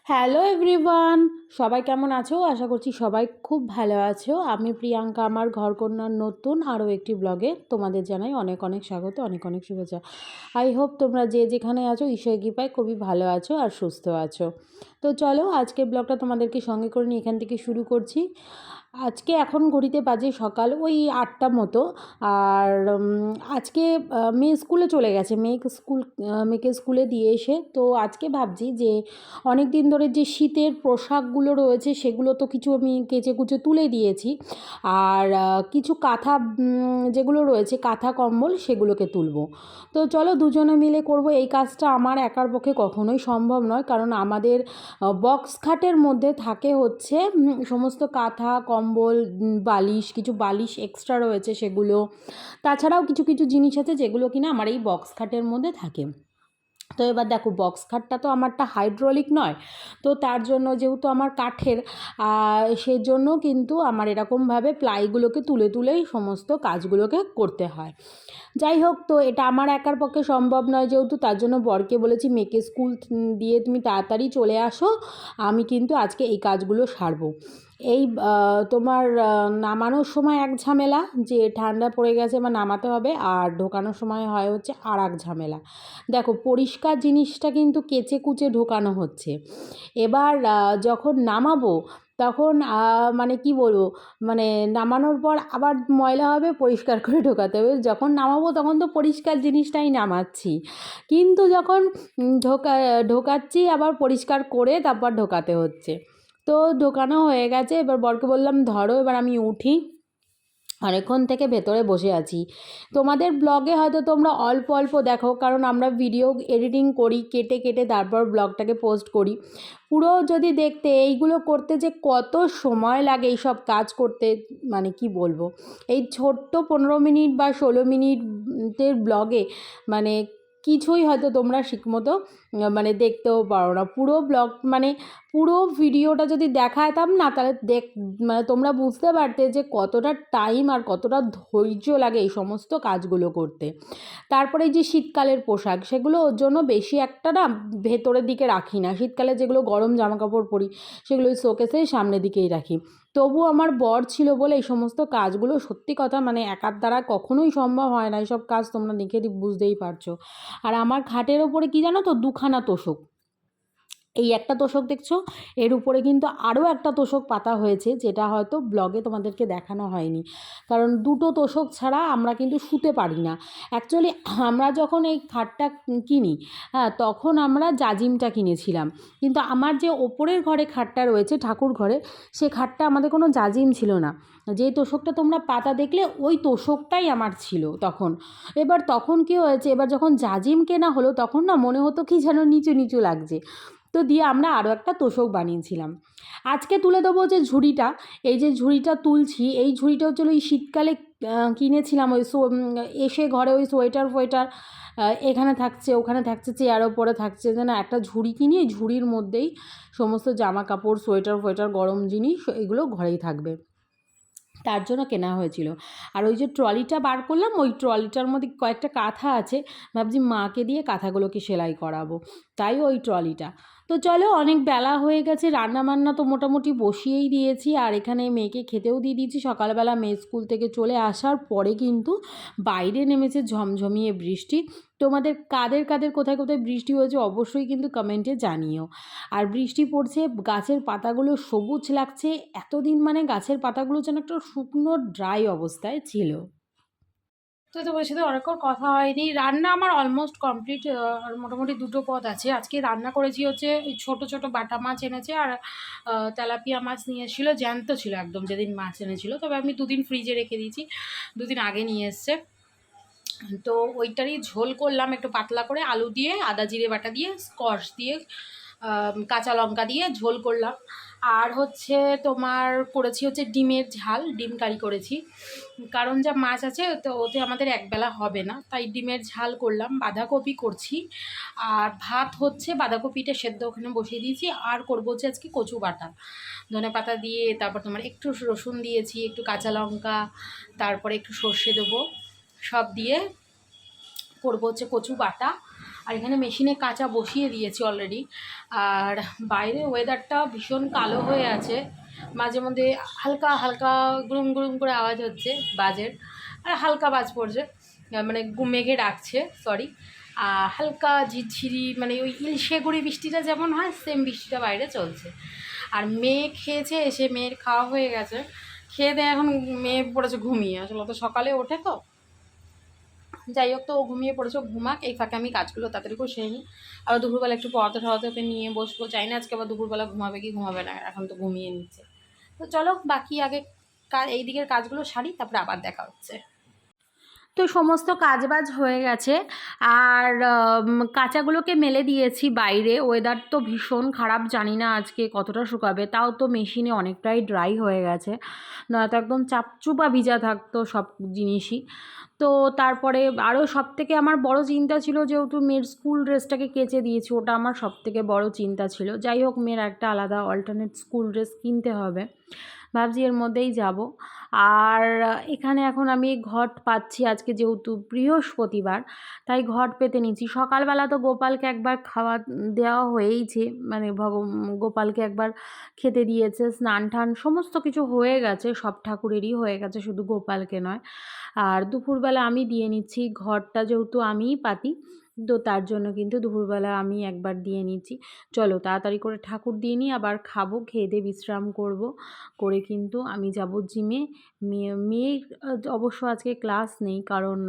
Hello everyone, সবাই কেমন আছো? আশা করছি সবাই খুব ভালো আছো। আমি প্রিয়াঙ্কা, আমার ঘরকন্যার নতুন আরও একটি ব্লগে তোমাদের জানাই অনেক অনেক স্বাগত, অনেক অনেক শুভেচ্ছা। আই হোপ তোমরা যে যেখানে আছো ঈশ্বরের কৃপায় খুবই ভালো আছো আর সুস্থ আছো। তো চলো আজকে ব্লগটা তোমাদেরকে সঙ্গে করে নিয়ে এখান থেকে শুরু করছি। আজকে এখন ঘড়িতে বাজে সকাল ওই 8টা মতো। আর আজকে মেয়ে স্কুলে চলে গেছে, মেয়েকে স্কুলে দিয়ে এসে তো আজকে ভাবছি যে অনেক দিন ধরে যে শীতের পোশাকগুলো রয়েছে সেগুলো তো কিছু আমি কেচে কুচে তুলে দিয়েছি, আর কিছু কাঁথা যেগুলো রয়েছে কাঁথা কম্বল সেগুলোকে তুলবো। তো চলো দুজনে মিলে করব এই কাজটা। আমার একার পক্ষে কখনোই সম্ভব নয়, কারণ আমাদের বক্স খাটের মধ্যে থাকে হচ্ছে সমস্ত কাঁথা কম্বল, বালিশ, কিছু বালিশ এক্সট্রা রয়েছে সেগুলো, তাছাড়াও কিছু কিছু জিনিস আছে যেগুলো কিনা আমার এই বক্স খাটের মধ্যে থাকে। তো এবার দেখো বক্স খাটটা তো আমারটা হাইড্রোলিক নয়, তো তার জন্য যেহেতু আমার কাঠের, সেই জন্য কিন্তু আমার এরকমভাবে প্লাইগুলোকে তুলে তুলেই সমস্ত কাজগুলোকে করতে হয়। যাই হোক, তো এটা আমার একার পক্ষে সম্ভব নয় যেহেতু, তার জন্য বরকে বলেছি মেয়েকে স্কুল দিয়ে তুমি তাড়াতাড়ি চলে আসো, আমি কিন্তু আজকে এই কাজগুলো সারবো। এই তোমার নামানোর সময় এক ঝামেলা, যে ঠান্ডা পড়ে গেছে বা নামাতে হবে, আর ঢোকানোর সময় হয় হচ্ছে আর এক ঝামেলা। দেখো পরিষ্কার জিনিসটা কিন্তু কেচে কুচে ঢোকানো হচ্ছে, এবার যখন নামাবো তখন মানে কি বলবো, মানে নামানোর পর আবার ময়লা হবে, পরিষ্কার করে ঢোকাতে হবে। যখন নামাবো তখন তো পরিষ্কার জিনিসটাই নামাচ্ছি, কিন্তু যখন ঢোকাচ্ছি আবার পরিষ্কার করে তারপর ঢোকাতে হচ্ছে। তো ঢোকানো হয়ে গেছে, এবার বরকে বললাম ধরো এবার আমি উঠি। অনেকক্ষণ থেকে ভেতরে বসে আছি। তোমাদের ব্লগে হয়তো তোমরা অল্প অল্প দেখো, কারণ আমরা ভিডিও এডিটিং করি, কেটে কেটে তারপর ব্লগটাকে পোস্ট করি। পুরো যদি দেখতে এইগুলো করতে যে কত সময় লাগে এইসব কাজ করতে, মানে কি বলবো, এই ছোট্ট 15 মিনিট বা 16 মিনিটের ব্লগে মানে কিছুই হয়তো তোমরা ঠিকমতো মানে দেখতেও পারো না। পুরো ব্লগ মানে পুরো ভিডিওটা যদি দেখাতাম না তাহলে মানে তোমরা বুঝতে পারতে যে কতটা টাইম আর কতটা ধৈর্য লাগে এই সমস্ত কাজগুলো করতে। তারপরে এই যে শীতকালের পোশাক, সেগুলো ওর জন্য বেশি একটা না ভেতরের দিকে রাখি না, শীতকালে যেগুলো গরম জামা কাপড় পরি সেগুলো ওই শোকেসের সামনের দিকেই রাখি। তবু আমার বর ছিল বলে এই সমস্ত কাজগুলো সত্যি কথা মানে একার দ্বারা কখনোই সম্ভব হয় না। এইসব কাজ তোমরা দেখে বুঝতেই পারছো। আর আমার খাটের ওপরে কি জানো তো, দুখানা তোষক। এই একটা তোষক দেখছো, এর উপরে কিন্তু আরও একটা তোষক পাতা হয়েছে, যেটা হয়তো ব্লগে তোমাদেরকে দেখানো হয়নি, কারণ দুটো তোষক ছাড়া আমরা কিন্তু শুতে পারি না। অ্যাকচুয়ালি আমরা যখন এই খাটটা কিনি, হ্যাঁ, তখন আমরা জাজিমটা কিনেছিলাম, কিন্তু আমার যে ওপরের ঘরে খাটটা রয়েছে ঠাকুর ঘরে, সে খাটটা আমাদের কোনো জাজিম ছিল না। যে তোষকটা তোমরা পাতা দেখলে ওই তোষকটাই আমার ছিল তখন। এবার তখন কী হয়েছে, এবার যখন জাজিম কেনা হলো তখন না মনে হতো কি যেন নিচু নিচু লাগছে, তো দিয়ে আমরা আরও একটা তোষক বানিয়েছিলাম। আজকে তুলে দেবো যে ঝুড়িটা, এই যে ঝুড়িটা তুলছি, এই ঝুড়িটা হচ্ছিল ওই শীতকালে কিনেছিলাম। ওই এসে ঘরে ওই সোয়েটার ফোয়েটার এখানে থাকছে ওখানে থাকছে, চেয়ার ওপরে থাকছে, যেন একটা ঝুড়ি কিনি, এই ঝুড়ির মধ্যেই সমস্ত জামা কাপড় সোয়েটার ফোয়েটার গরম জিনিস এগুলো ঘরেই থাকবে, তার জন্য কেনা হয়েছিল। আর ওই যে ট্রলিটা বার করলাম, ওই ট্রলিটার মধ্যে কয়েকটা কাঁথা আছে, ভাবছি মাকে দিয়ে কাঁথাগুলোকে সেলাই করাবো, তাই ওই ট্রলিটা। তো চলো অনেক বেলা হয়ে গেছে, রান্না বান্না তো মোটামুটি বসিয়েই দিয়েছি, আর এখানে মেয়েকে খেতেও দিয়ে দিয়েছি। সকালবেলা মেয়ে স্কুল থেকে চলে আসার পরে কিন্তু বাইরে নেমেছে ঝমঝমিয়ে বৃষ্টি। তোমাদের কাদের কাদের কোথায় কোথায় বৃষ্টি হয়েছে অবশ্যই কিন্তু কমেন্টে জানিও। আর বৃষ্টি পড়ছে, গাছের পাতাগুলো সবুজ লাগছে, এতদিন মানে গাছের পাতাগুলো যেন একটা শুকনো ড্রাই অবস্থায় ছিল। তো তোমার সাথে অনেকক্ষণ কথা হয়নি। রান্না আমার অলমোস্ট কমপ্লিট, মোটামুটি দুটো পদ আছে। আজকে রান্না করেছি হচ্ছে ছোটো ছোটো বাটা মাছ এনেছে, আর তেলাপিয়া মাছ নিয়ে এসেছিলো, জ্যান্ত ছিল একদম যেদিন মাছ এনেছিল, তবে আমি দুদিন ফ্রিজে রেখে দিয়েছি, দুদিন আগে নিয়ে এসছে। তো ওইটারই ঝোল করলাম একটু পাতলা করে, আলু দিয়ে আদা জিরে বাটা দিয়ে স্কোয়াশ দিয়ে কাঁচা লঙ্কা দিয়ে ঝোল করলাম। আর হচ্ছে তোমার করেছি হচ্ছে ডিমের ঝাল, ডিম কারি করেছি, কারণ যা মাছ আছে তো ওতে আমাদের একবেলা হবে না, তাই ডিমের ঝাল করলাম। বাঁধাকপি করছি, আর ভাত হচ্ছে, বাঁধাকপিটা সেদ্ধ ওখানে বসিয়ে দিয়েছি। আর করবো হচ্ছে আজকে কচু বাটা, ধনে পাতা দিয়ে, তারপর তোমার একটু রসুন দিয়েছি, একটু কাঁচা লঙ্কা, তারপরে একটু সর্ষে দেবো, সব দিয়ে করবো হচ্ছে কচু বাটা। আর এখানে মেশিনে কাঁচা বসিয়ে দিয়েছি অলরেডি। আর বাইরে ওয়েদারটা ভীষণ কালো হয়ে আছে, মাঝে মধ্যে হালকা হালকা গুরুম গুরুম করে আওয়াজ হচ্ছে বাজের, আর হালকা বাজ পড়ছে, মানে মেঘে ডাকছে, সরি। হালকা ঝিরঝিরি, মানে ওই ইলশেগুড়ি বৃষ্টিটা যেমন হয় সেম বৃষ্টিটা বাইরে চলছে। আর মেয়ে খেয়েছে, এসে মেয়ের খাওয়া হয়ে গেছে, খেয়ে দেয়ে এখন মেয়ে পড়েছে ঘুমিয়ে, আসলে তো সকালে ওঠে তো, যাই হোক, তো ও ঘুমিয়ে পড়েছে, ঘুমাক, এই ফাঁকে আমি কাজগুলো তাড়াতাড়ি করে সেরে নিই। আবার দুপুরবেলা একটু পড়াতে টড়াতে ওকে নিয়ে বসবো, চাই না আজকে আবার দুপুরবেলা ঘুমাবে কি ঘুমাবে না, এখন তো ঘুমিয়ে নিচ্ছে। তো চলো বাকি আগে এই দিকের কাজগুলো সারি, তারপরে আবার দেখা হচ্ছে। তো সমস্ত কাজবাজ হয়ে গেছে, আর কাঁচাগুলোকে মেলে দিয়েছি বাইরে। ওয়েদার তো ভীষণ খারাপ, জানি না আজকে কতটা শুকাবে, তাও তো মেশিনে অনেকটাই ড্রাই হয়ে গেছে, নয়তো একদম চাপচুপা ভিজা থাকতো সব জিনিসই। তো তারপরে আরও সবথেকে আমার বড় চিন্তা ছিল, যেহেতু মেয়ের স্কুল ড্রেসটাকে কেচে দিয়েছি, ওটা আমার সবথেকে বড় চিন্তা ছিল। যাই হোক, মেয়ের একটা আলাদা অল্টারনেট স্কুল ড্রেস কিনতে হবে, ভাবছি এর মধ্যেই যাব। আর এখানে এখন আমি ঘট পাচ্ছি, আজকে যেহেতু বৃহস্পতিবার, তাই ঘট পেতে নিচ্ছি। সকালবেলা তো গোপালকে একবার খাওয়া দেওয়া হয়েইছে, মানে গোপালকে একবার খেতে দিয়েছে, স্নান টান সমস্ত কিছু হয়ে গেছে, সব ঠাকুরেরই হয়ে গেছে, শুধু গোপালকে নয়। আর দুপুরবেলা আমি দিয়ে নিচ্ছি, ঘরটা যেহেতু আমিই পাতি, তো তার জন্য কিন্তু দুপুরবেলা আমি একবার দিয়ে নিচ্ছি। চলো তাড়াতাড়ি করে ঠাকুর দিয়ে নিই, আবার খাবো, খেয়ে দিয়ে বিশ্রাম করব, করে কিন্তু আমি যাব জিমে। মেয়ের অবশ্য আজকে ক্লাস নেই, কারণ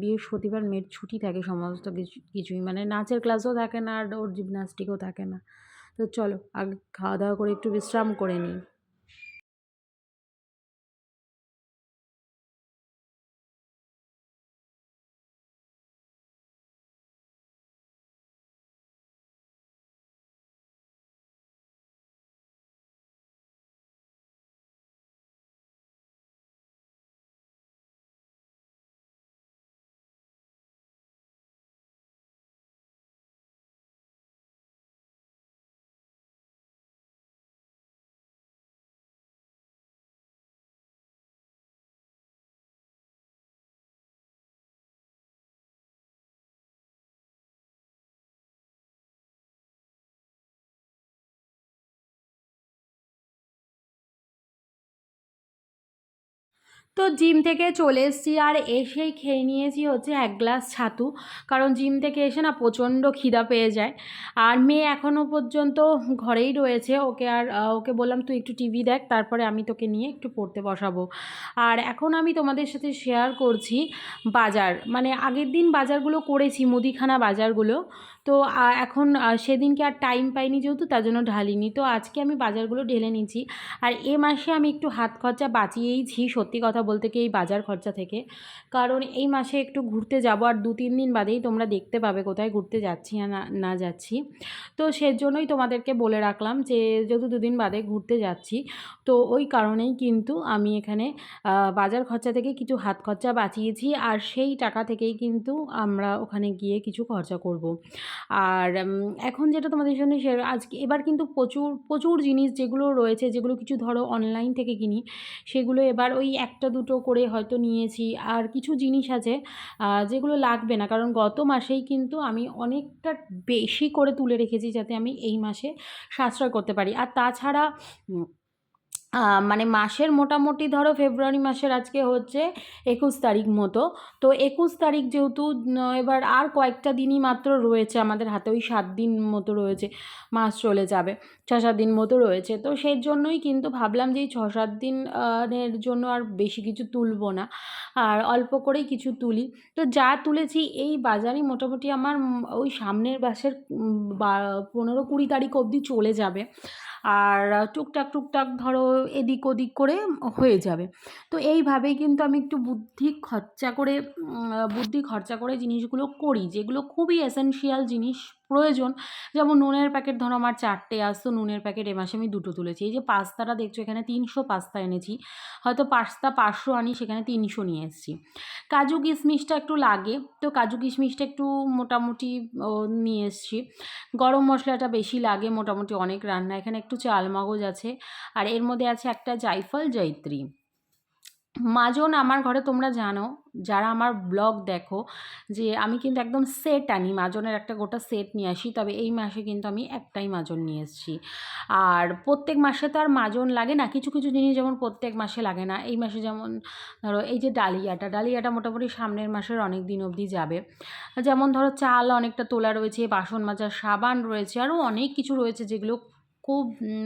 বৃহস্পতিবার মেয়ের ছুটি থাকে, সমস্ত কিছুই, মানে নাচের ক্লাসও থাকে না আর ওর জিমনাস্টিকও থাকে না। তো চলো আগে খাওয়া দাওয়া করে একটু বিশ্রাম করে নিই। তো জিম থেকে চলে এসেছি, আর এসেই খেয়ে নিয়েছি হচ্ছে 1 গ্লাস ছাতু, কারণ জিম থেকে এসে না প্রচণ্ড খিদা পেয়ে যায়। আর মেয়ে এখনও পর্যন্ত ঘরেই রয়েছে, ওকে বললাম তুই একটু টিভি দেখ, তারপরে আমি তোকে নিয়ে একটু পড়তে বসাবো। আর এখন আমি তোমাদের সাথে শেয়ার করছি বাজার, মানে আগের দিন বাজারগুলো করেছি, মুদিখানা বাজারগুলো। তো এখন সেদিনকে আর টাইম পাইনি, যেহেতু তার জন্য ঢালিনি, তো আজকে আমি বাজারগুলো ঢেলে নিচ্ছি। আর এ মাসে আমি একটু হাত খরচা বাঁচিয়েইছি, সত্যি কথা বলতে কি, এই বাজার খরচা থেকে, কারণ এই মাসে একটু ঘুরতে যাব, আর 2-3 দিন বাদেই তোমরা দেখতে পাবে কোথায় ঘুরতে যাচ্ছি না না যাচ্ছি। তো সেজন্যই তোমাদেরকে বলে রাখলাম যে যেহেতু 2 দিন বাদে ঘুরতে যাচ্ছি, তো ওই কারণেই কিন্তু আমি এখানে বাজার খরচা থেকে কিছু হাত খরচা বাঁচিয়েছি, আর সেই টাকা থেকেই কিন্তু আমরা ওখানে গিয়ে কিছু খরচা করব। আর এখন যেটা তোমাদের জন্য আজকে এবার কিন্তু প্রচুর প্রচুর জিনিস যেগুলো রয়েছে, যেগুলো কিছু ধরো অনলাইন থেকে কিনি, সেগুলো এবার ওই একটা দুটো করে হয়তো নিয়েছি। আর কিছু জিনিস আছে যেগুলো লাগবে না, কারণ গত মাসেই কিন্তু আমি অনেকটা বেশি করে তুলে রেখেছি, যাতে আমি এই মাসে সাশ্রয় করতে পারি। আর তাছাড়া মানে মাসের মোটামুটি ধরো ফেব্রুয়ারি মাসের আজকে হচ্ছে 21 তারিখ মতো, তো 21 তারিখ যেহেতু এবার আর কয়েকটা দিনই মাত্র রয়েছে আমাদের হাতে, ওই 7 দিন মতো রয়েছে, মাস চলে যাবে, 6-7 দিন মতো রয়েছে। তো সেই জন্যই কিন্তু ভাবলাম যে এই 6-7 দিন এর জন্য আর বেশি কিছু তুলবো না, আর অল্প করেই কিছু তুলি। তো যা তুলেছি এই বাজারই মোটামুটি আমার ওই সামনের মাসের 15-20 তারিখ অবধি চলে যাবে, আর টুকটাক টুকটাক ধরো এদিক ওদিক করে হয়ে যাবে। তো এইভাবেই কিন্তু আমি একটু বুদ্ধি খরচা করে জিনিসগুলো করি, যেগুলো খুবই এসেনশিয়াল জিনিস, প্রয়োজন। যেমন নুনের প্যাকেট ধরো আমার 4টে আসতো, নুনের প্যাকেট এ মাসে আমি 2টো তুলেছি। এই যে পাস্তাটা দেখছো, এখানে 300 পাস্তা এনেছি, হয়তো পাস্তা 500 আনি, সেখানে 300 নিয়ে এসেছি। কাজু কিশমিশটা একটু লাগে, তো কাজু কিশমিশটা একটু মোটামুটি নিয়ে এসেছি। গরম মশলাটা বেশি লাগে মোটামুটি অনেক রান্না, এখানে একটু চাল মগজ আছে, আর এর মধ্যে আছে একটা জায়ফল জয়িত্রী। মাজন আমার ঘরে তোমরা জানো, যারা আমার ব্লগ দেখো, যে আমি কিন্তু একদম সেট আনি, মাজনের একটা গোটা সেট নিয়ে আসি। তবে এই মাসে কিন্তু আমি একটাই মাজন নিয়ে এসেছি। আর প্রত্যেক মাসে তো আর মাজন লাগে না, কিছু কিছু জিনিস যেমন প্রত্যেক মাসে লাগে না। এই মাসে যেমন ধরো এই যে ডালিয়াটা মোটামুটি সামনের মাসের অনেক দিন অবধি যাবে। যেমন ধরো চাল অনেকটা তোলা রয়েছে, বাসন মাজার সাবান রয়েছে, আরও অনেক কিছু রয়েছে যেগুলো খুব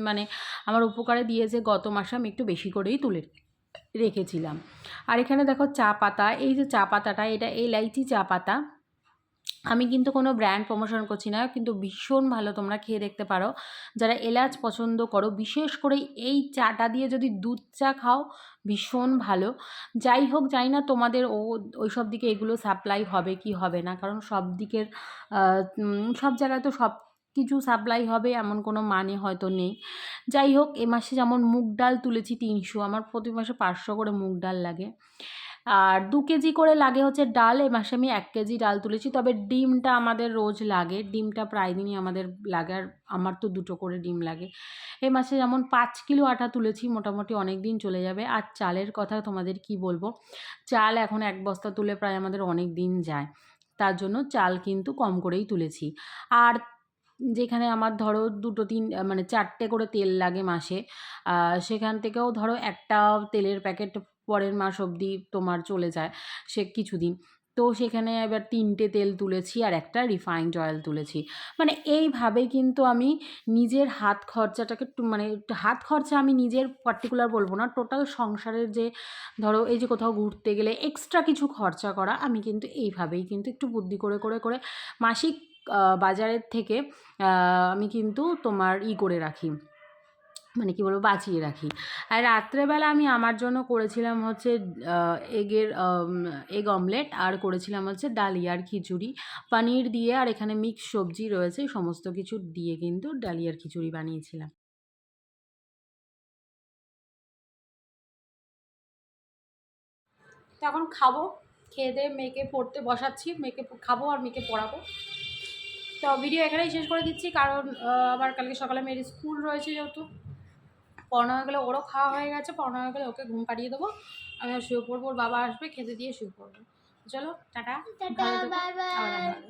মানে আমার উপকারে দিয়েছে। গত মাসে আমি একটু বেশি করেই তুলে রেখেছিলাম। আর এখানে দেখো চা পাতা, এই যে চা পাতাটা, এটা এলাইচি চা পাতা। আমি কিন্তু কোনো ব্র্যান্ড প্রমোশন করছি না, কিন্তু ভীষণ ভালো, তোমরা খেয়ে দেখতে পারো যারা এলাচ পছন্দ করো। বিশেষ করে এই চাটা দিয়ে যদি দুধ চা খাও, ভীষণ ভালো। যাই হোক, জানি না তোমাদের ওই সব দিকে এগুলো সাপ্লাই হবে কি হবে না, কারণ সব দিকের সব জায়গায় তো সব কিছু সাপ্লাই হবে এমন কোনো মানে হয়তো নেই। যাই হোক, এ মাসে যেমন মুগ ডাল তুলেছি 300, আমার প্রতি মাসে 500 করে মুগ ডাল লাগে। আর 2 কেজি করে লাগে হচ্ছে ডাল, এ মাসে আমি 1 কেজি ডাল তুলেছি। তবে ডিমটা আমাদের রোজ লাগে, ডিমটা প্রায় দিনই আমাদের লাগে, আর আমার তো 2টো করে ডিম লাগে। এ মাসে যেমন 5 কিলো আটা তুলেছি, মোটামুটি অনেক দিন চলে যাবে। আর চালের কথা তোমাদের কি বলবো, চাল এখন 1 বস্তা তুলে প্রায় আমাদের অনেক দিন যায়, তার জন্য চাল কিন্তু কম করেই তুলেছি। আর যেখানে আমার ধরো 2-3 মানে 4টে করে তেল লাগে মাসে, সেখান থেকেও ধরো একটা তেলের প্যাকেট পরের মাস অবধি তোমার চলে যায়, সে কিছুদিন। তো সেখানে এবার 3টে তেল তুলেছি আর একটা রিফাইন্ড অয়েল তুলেছি। মানে এইভাবেই কিন্তু আমি নিজের হাত খরচাটাকে মানে হাত খরচা আমি নিজের পার্টিকুলার বলবো না, টোটাল সংসারের যে ধরো এই যে কোথাও ঘুরতে গেলে এক্সট্রা কিছু খরচা করা, আমি কিন্তু এইভাবেই কিন্তু একটু বুদ্ধি করে করে করে মাসিক বাজারের থেকে আমি কিন্তু তোমার করে রাখি, মানে কী বলবো, বাঁচিয়ে রাখি। আর রাত্রেবেলা আমি আমার জন্য করেছিলাম হচ্ছে এগ অমলেট, আর করেছিলাম হচ্ছে ডালিয়ার খিচুড়ি পনির দিয়ে, আর এখানে মিক্স সবজি রয়েছে, সমস্ত কিছু দিয়ে কিন্তু ডালিয়ার খিচুড়ি বানিয়েছিলাম। তো এখন খাবো, খেয়ে দিয়ে মেয়েকে পড়তে বসাচ্ছি, মেয়েকে খাবো আর মেয়েকে পড়াবো। তো ভিডিও এখানেই শেষ করে দিচ্ছি, কারণ আবার কালকে সকালে মেয়ের স্কুল রয়েছে, যেহেতু পড়ানো হয়ে গেলে, ওরও খাওয়া হয়ে গেছে, পড়ানো হয়ে গেলে ওকে ঘুম পাড়িয়ে দেবো, আমি শুয়ে পড়বো, ওর বাবা আসবে খেতে দিয়ে শুয়ে পড়বো। চলো টাটা, ভালো থেকো, আবার দেখা হবে।